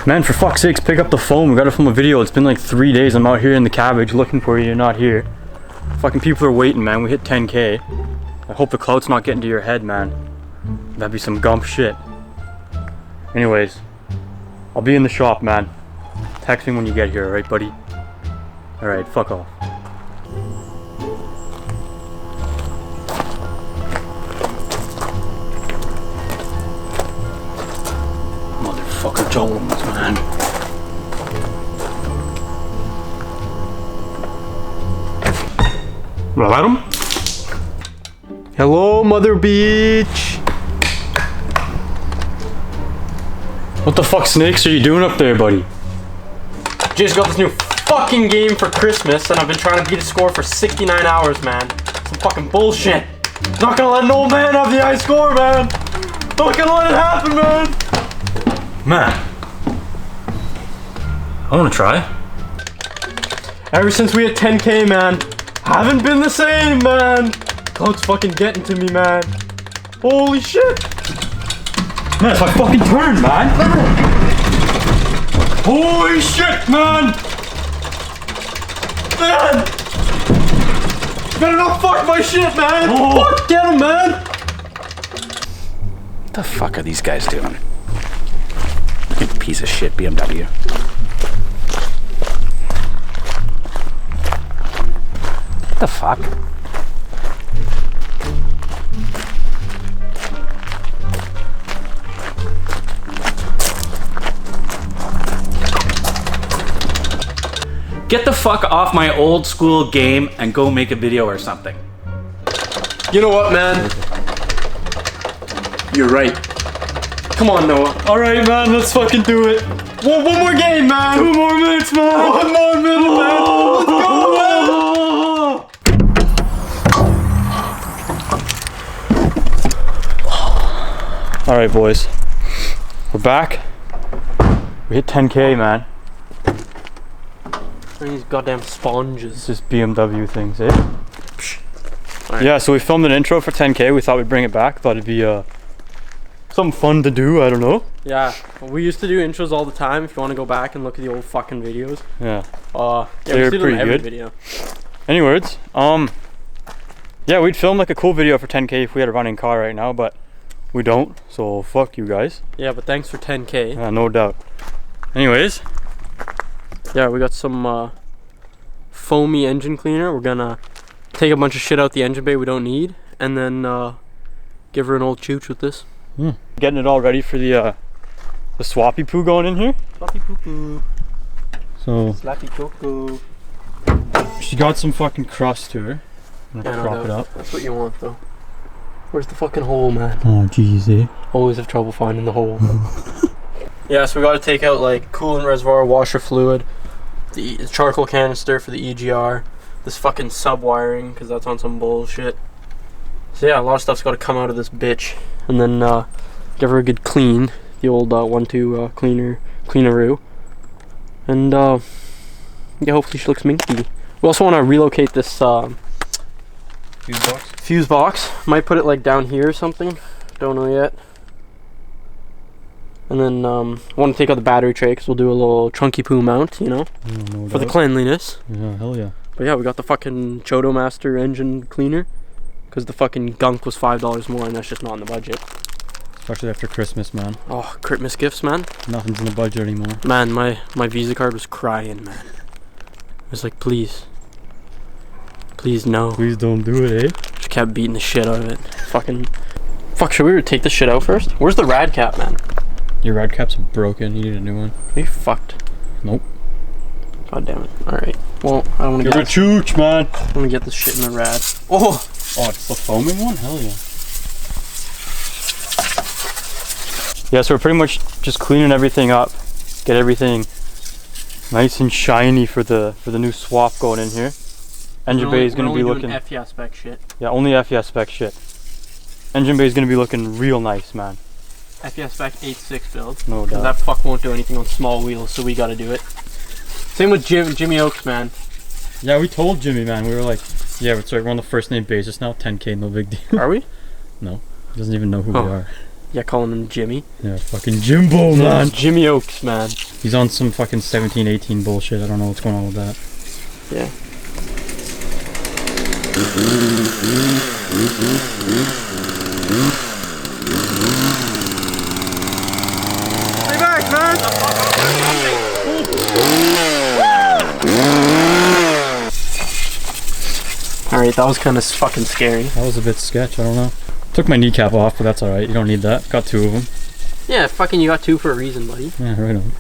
Man, for fuck's sakes, pick up the phone. We gotta film a video. It's been like 3 days. I'm out here in the cabbage looking for you. You're not here. Fucking people are waiting, man. We hit 10K. I hope the clout's not getting to your head, man. That'd be some gump shit. Anyways, I'll be in the shop, man. Text me when you get here, alright, buddy? Alright, fuck off. Motherfucker Jones, man. Well, Adam? Hello, Mother Beach. What the fuck snakes are you doing up there, buddy? Just got this new fucking game for Christmas, and I've been trying to beat a score for 69 hours, man. Some fucking bullshit. Not gonna let an old man have the high score, man. Not gonna let it happen, man. Man. I wanna try. Ever since we hit 10K, man, haven't been the same, man. Cloud's fucking getting to me, man. Holy shit. Man, it's my fucking turn, man. Holy shit, man. Man. You better not fuck my shit, man. Oh. Fuck, get him, man. What the fuck are these guys doing? Piece of shit BMW. What the fuck? Get the fuck off my old school game and go make a video or something. You know what, man? You're right. Come on, Noah. Alright, man, let's fucking do it. One more game, man. 2 more minutes, man. 1 more minute, man. Let's go, man. Alright, boys. We're back. We hit 10K, man. These goddamn sponges. It's just BMW things, eh? Right. Yeah, so we filmed an intro for 10K. We thought we'd bring it back. Thought it'd be something fun to do. I don't know. Yeah, we used to do intros all the time. If you want to go back and look at the old fucking videos. Yeah. Yeah, They were pretty good. Video. Anyways, yeah, we'd film like a cool video for 10K if we had a running car right now, but we don't. So fuck you guys. Yeah, but thanks for 10K. Yeah, no doubt. Anyways, yeah, we got some foamy engine cleaner. We're gonna take a bunch of shit out the engine bay we don't need, and then give her an old chooch with this. getting it all ready for the swappy poo going in here. Swappy poo poo. So Slappy coco. she got some fucking crust to her. I'm gonna prop it up. That's what you want, though. Where's the fucking hole, man? Oh jeez, eh? Always have trouble finding the hole. Yeah, so we got to take out like coolant reservoir, washer fluid, the charcoal canister for the EGR, this fucking sub wiring because that's on some bullshit. So yeah, a lot of stuff's got to come out of this bitch, and then give her a good clean, the old 1-2 cleaneroo, and yeah, hopefully she looks minky. We also want to relocate this fuse box. Might put it like down here or something. Don't know yet. And then want to take out the battery tray because we'll do a little chunky poo mount, you know, No for the doubt. cleanliness. Yeah, hell yeah. But yeah, we got the fucking Chodo Master engine cleaner because the fucking gunk was $5 more, and that's just not in the budget. Especially after Christmas, man. Oh, Christmas gifts, man. Nothing's in the budget anymore. Man, my Visa card was crying, man. It was like, please, no. Please don't do it, eh? Just kept beating the shit out of it. Fucking, fuck. Should we take this shit out first? Where's the rad cap, man? Your rad cap's broken. You need a new one. Are you fucked? Nope. God damn it. All right. Well, I don't want to Give get it a chooch, man. I want to get this shit in the rad. Oh. Oh, it's the foaming one? Hell yeah. Yeah, so we're pretty much just cleaning everything up. Get everything nice and shiny for the new swap going in here. Engine bay is going to be looking... FES spec shit. Yeah, only FES spec shit. Engine bay is going to be looking real nice, man. FES spec 8.6 build. No Because doubt. that fuck won't do anything on small wheels, so we gotta do it. Same with Jimmy Oaks, man. Yeah, we told Jimmy, man. We were like, yeah, we're on the first name basis now. 10K, no big deal. Are we? No. He doesn't even know who we are. Yeah, calling him Jimmy. Yeah, fucking Jimbo, man. Jimmy Oaks, man. He's on some fucking 17, 18 bullshit. I don't know what's going on with that. Yeah. Stay back, man! Alright, that was kind of fucking scary. That was a bit sketch, I don't know. Took my kneecap off, but that's alright. You don't need that. Got 2 of them. Yeah, fucking you got 2 for a reason, buddy. Yeah, right on.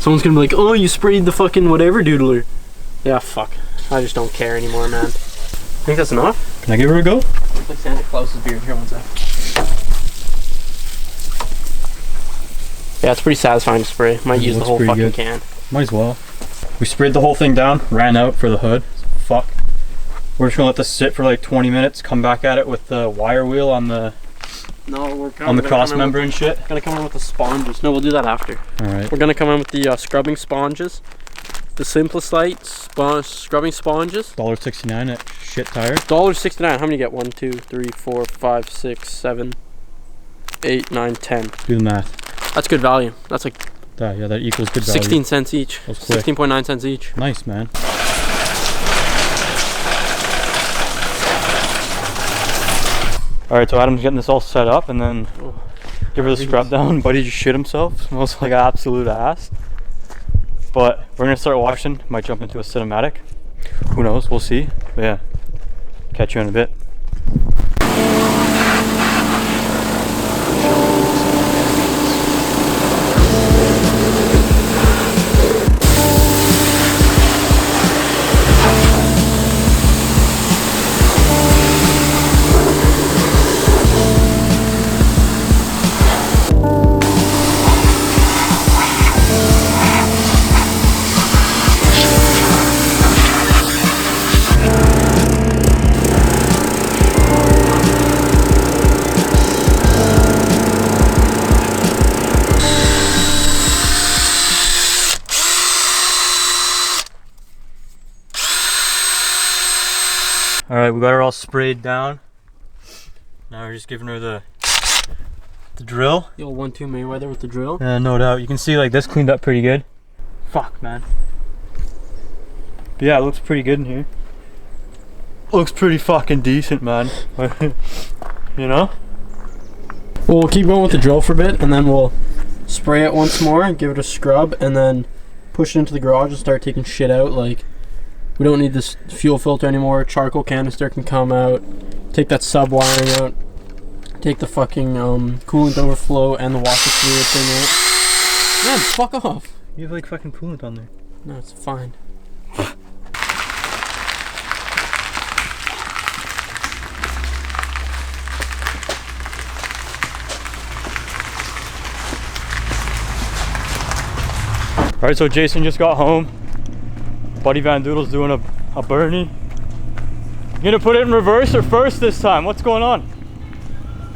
Someone's gonna be like, oh, you sprayed the fucking whatever doodler. Yeah, fuck. I just don't care anymore, man. Think that's enough? Can I give her a go? It's like Santa Claus's beard. Here, one sec. Yeah, it's pretty satisfying to spray. Might use the whole fucking good. can. Might as well. We sprayed the whole thing down, ran out for the hood. Fuck. We're just gonna let this sit for like 20 minutes, come back at it with the wire wheel on the cross member and shit. Gonna come in with the sponges. No, we'll do that after. Alright. We're gonna come in with the scrubbing sponges. The Simplest Light scrubbing sponges. $1.69 at shit tire. $1.69. How many you get? 1, 2, 3, 4, 5, 6, 7, 8, 9, 10. Do the math. That's good value. That's like That, yeah, that equals good value. 16 cents each. 16.9 cents each. Nice, man. Alright, so Adam's getting this all set up and then give her the scrub down. Buddy just shit himself. Smells like absolute ass. But we're gonna start washing. Might jump into a cinematic. Who knows? We'll see. But yeah, catch you in a bit. Alright, we got her all sprayed down. Now we're just giving her the drill. The old 1-2 Mayweather with the drill. Yeah, no doubt. You can see like this cleaned up pretty good. Fuck, man. But yeah, it looks pretty good in here. Looks pretty fucking decent, man. You know? Well, we'll keep going with the drill for a bit and then we'll spray it once more and give it a scrub and then push it into the garage and start taking shit out. Like, we don't need this fuel filter anymore. Charcoal canister can come out. Take that sub wiring out. Take the fucking coolant overflow and the washer fluid thing out. Man, fuck off. You have like fucking coolant on there. No, it's fine. Alright, so Jason just got home. Buddy Van Doodle's doing a Bernie. You gonna put it in reverse or first this time? What's going on?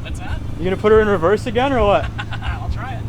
What's that? You gonna put her in reverse again or what? I'll try it.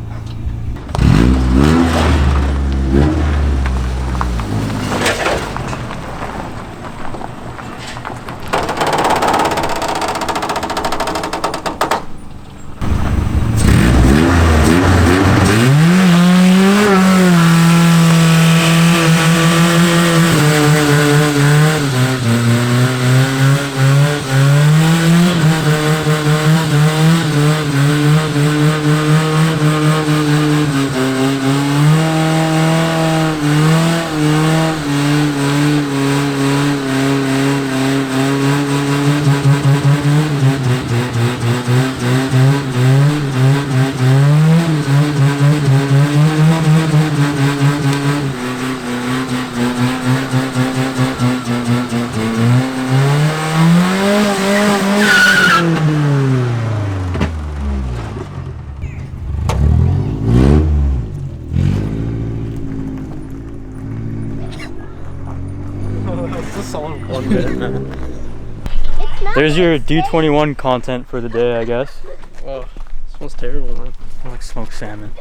There's your D21 content for the day, I guess. Oh, smells terrible, man. I like smoked salmon.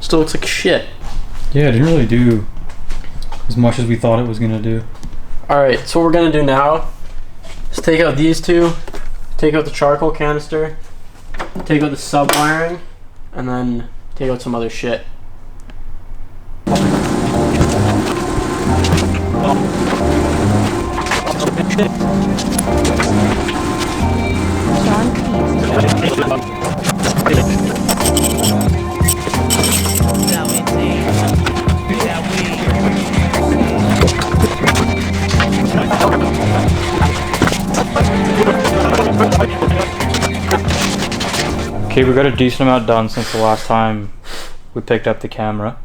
Still looks like shit. Yeah, it didn't really do as much as we thought it was gonna do. Alright, so what we're gonna do now take out these two, take out the charcoal canister, take out the sub wiring, and then take out some other shit. Okay, we got a decent amount done since the last time we picked up the camera.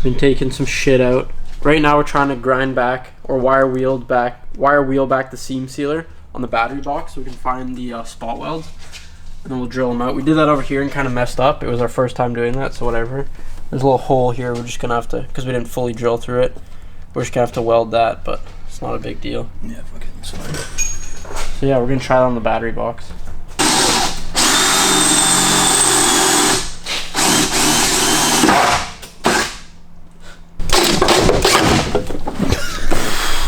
Been taking some shit out. Right now we're trying to grind back or wire wheel back the seam sealer on the battery box so we can find the spot welds, and then we'll drill them out. We did that over here and kind of messed up. It was our first time doing that, so whatever. There's a little hole here. We're just gonna have to, because we didn't fully drill through it, we're just gonna have to weld that, but it's not a big deal. Yeah, fucking sorry. So yeah, we're gonna try that on the battery box.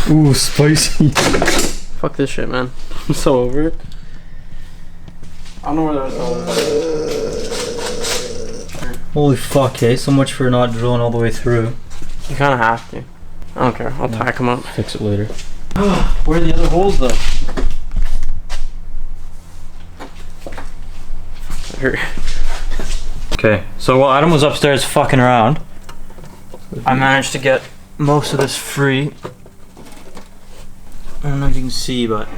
Ooh, spicy. Fuck this shit, man. I'm so over it. I don't know where that was. Holy fuck, eh? So much for not drilling all the way through. You kind of have to. I don't care. I'll tack them up. Fix it later. Where are the other holes, though? Okay, so while Adam was upstairs fucking around, I managed to get most of this free. I don't know if you can see, but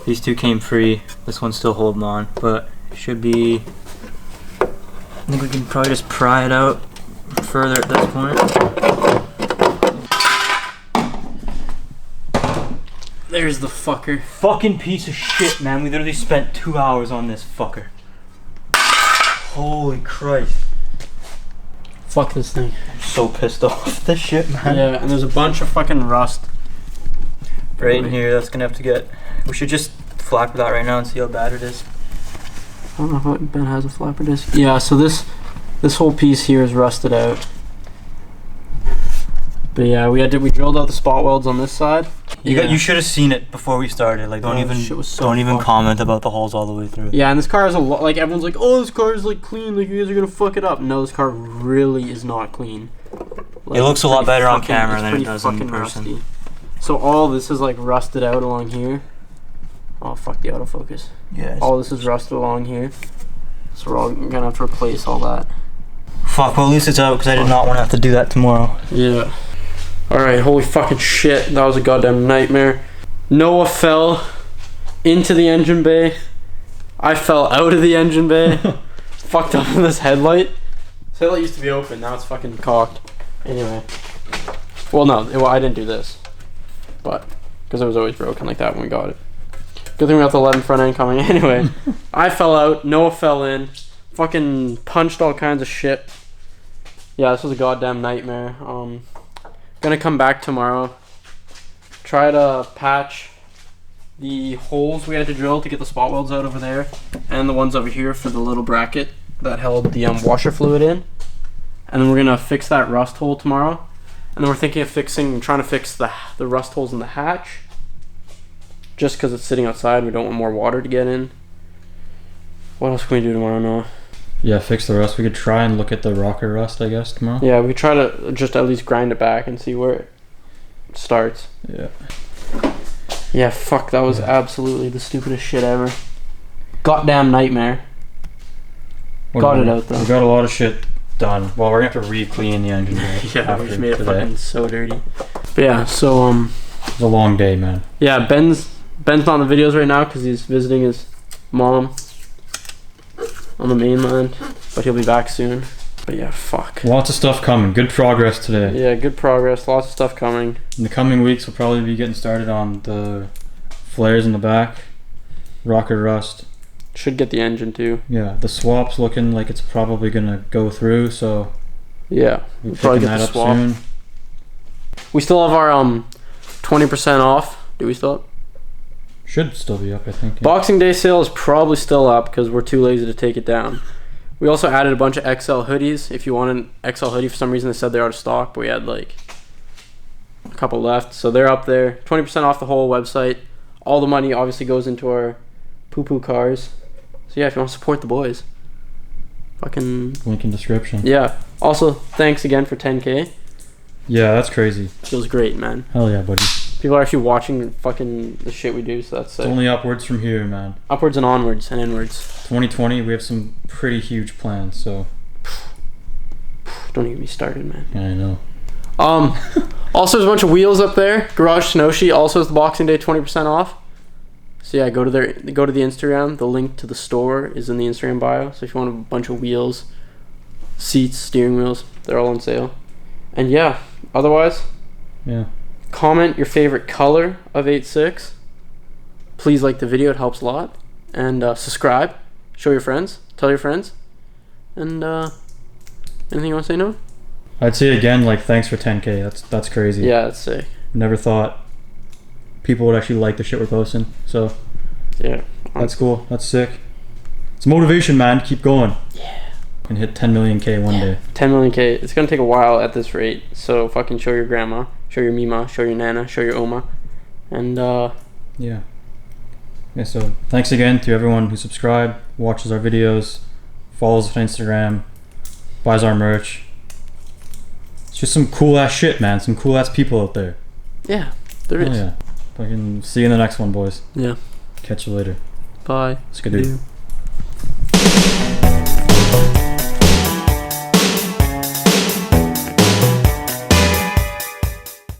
these two came free. This one's still holding on, but it should be. I think we can probably just pry it out further at this point. There's the fucker. Fucking piece of shit, man. We literally spent 2 hours on this fucker. Holy Christ. Fuck this thing. I'm so pissed off at this shit, man. Yeah, and there's a bunch of fucking rust. Right in here, that's gonna have to get. We should just flapper that right now and see how bad it is. I don't know if Ben has a flapper disc. Yeah, so this whole piece here is rusted out. But yeah, we drilled out the spot welds on this side. You should have seen it before we started. Like, don't even comment about the holes all the way through. Yeah, and this car has a lot. Like, everyone's like, "Oh, this car is like clean. Like, you guys are gonna fuck it up." No, this car really is not clean. Like, it looks a lot better on camera than it does in person. Rusty. So all this is like rusted out along here. Oh fuck the autofocus. Yeah. All this is rusted along here. So we're all gonna have to replace all that. Fuck, well at least it's out because I did not want to have to do that tomorrow. Yeah. Alright, holy fucking shit. That was a goddamn nightmare. Noah fell into the engine bay. I fell out of the engine bay. Fucked up in this headlight. This headlight used to be open, now it's fucking cocked. Anyway. Well, no, I didn't do this. But, because it was always broken like that when we got it. Good thing we got the 11 front end coming. Anyway, I fell out, Noah fell in, fucking punched all kinds of shit. Yeah, this was a goddamn nightmare. Gonna come back tomorrow, try to patch the holes we had to drill to get the spot welds out over there, and the ones over here for the little bracket that held the washer fluid in. And then we're gonna fix that rust hole tomorrow. And then we're thinking of trying to fix the rust holes in the hatch. Just because it's sitting outside, we don't want more water to get in. What else can we do tomorrow, Noah? Yeah, fix the rust. We could try and look at the rocker rust, I guess, tomorrow. Yeah, we could try to just at least grind it back and see where it starts. Yeah. Yeah, fuck, that was absolutely the stupidest shit ever. Goddamn nightmare. Got it out though. We got a lot of shit done. Well, we're gonna have to re-clean the engine bay. Yeah, we just made it fucking so dirty. But yeah, so it's a long day, man. Yeah, Ben's not in the videos right now because he's visiting his mom on the mainland, but he'll be back soon. But yeah, fuck. Lots of stuff coming. Good progress today. Yeah, good progress. Lots of stuff coming. In the coming weeks, we'll probably be getting started on the flares in the back, rocker rust. Should get the engine too. Yeah, the swap's looking like it's probably gonna go through, so yeah, we'll probably get that the up swap soon. We still have our 20% off. Do we still have? Should still be up, I think. Yeah. Boxing Day sale is probably still up because we're too lazy to take it down. We also added a bunch of XL hoodies. If you want an XL hoodie, for some reason they said they're out of stock, but we had like a couple left. So they're up there. 20% off the whole website. All the money obviously goes into our poo-poo cars. So yeah, if you want to support the boys, fucking Link in description. yeah. Also, thanks again for 10K. Yeah, that's crazy. Feels great, man. Hell yeah, buddy. People are actually watching fucking the shit we do, so that's It's sick. only upwards from here, man. Upwards and onwards and inwards. 2020, we have some pretty huge plans, so. Don't get me started, man. Yeah, I know. Also, there's a bunch of wheels up there. Garage Shinoshi also has the Boxing Day 20% off. So yeah, go to the Instagram. The link to the store is in the Instagram bio. So if you want a bunch of wheels, seats, steering wheels, they're all on sale. And yeah, otherwise, Yeah. comment your favorite color of 86. Please like the video; it helps a lot. And subscribe. Show your friends. Tell your friends. And anything you want to say, Noah? I'd say again, like, thanks for 10K. That's crazy. Yeah, that's sick. Never thought people would actually like the shit we're posting. So Yeah. that's cool. That's sick. It's motivation, man. Keep going. Yeah. And hit 10 million K one day. 10 million K. It's gonna take a while at this rate. So fucking show your grandma, show your mima, show your nana, show your oma, and Yeah. Yeah. So thanks again to everyone who subscribed, watches our videos, follows us on Instagram, buys our merch. It's just some cool ass shit, man. Some cool ass people out there. yeah, there is. Oh, yeah. Fucking see you in the next one, boys. Yeah. Catch you later. Bye. Skidoo. You.